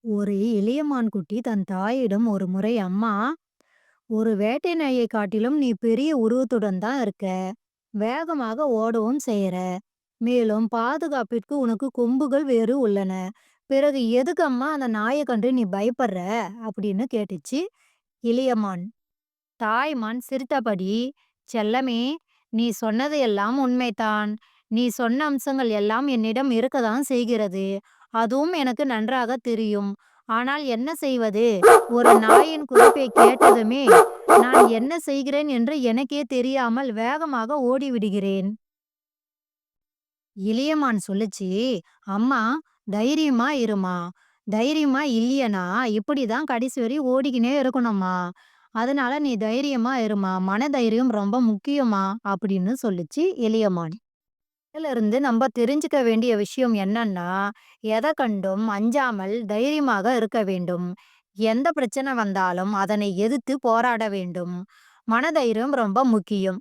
ஒரு எளிய மான்குட்டி தன் தாயிடம் ஒரு முறை அம்மா, ஒரு வேட்டை நாயை காட்டிலும் நீ பெரிய உருவத்துடன் தான் இருக்க. வேகமாக ஓடவும் செய்யற. மேலும் பாதுகாப்பிற்கு உனக்கு கொம்புகள் வேறு உள்ளன. பிறகு எதுக்கு அம்மா அந்த நாயை கண்டு நீ பயப்படுற அப்படின்னு கேட்டுச்சு இளைய மான். தாய்மான் சிரித்தபடி, செல்லமே, நீ சொன்னது எல்லாம் உண்மைதான். நீ சொன்ன அம்சங்கள் எல்லாம் என்னிடம் இருக்கதான் செய்கிறது. அதுவும் எனக்கு நன்றாக தெரியும். ஆனால் என்ன செய்வது? ஒரு நாயின் குறைப்பை கேட்டதுமே, நான் என்ன செய்கிறேன் என்று எனக்கே தெரியாமல் வேகமாக ஓடிவிடுகிறேன். இளையமான் சொல்லுச்சு, அம்மா, தைரியமா இருமா. தைரியமா இல்லையனா இப்படிதான் கடைசி வரை ஓடிக்கினே இருக்கணும்மா. அதனால நீ தைரியமா இருமா. மனதைரியம் ரொம்ப முக்கியமா அப்படின்னு சொல்லுச்சு எலியமான். இதுல இருந்து நம்ம தெரிஞ்சுக்க வேண்டிய விஷயம் என்னன்னா, எதை கண்டும் அஞ்சாமல் தைரியமாக இருக்க வேண்டும். எந்த பிரச்சனை வந்தாலும் அதனை எதிர்த்து போராட வேண்டும். மனதைரியம் ரொம்ப முக்கியம்.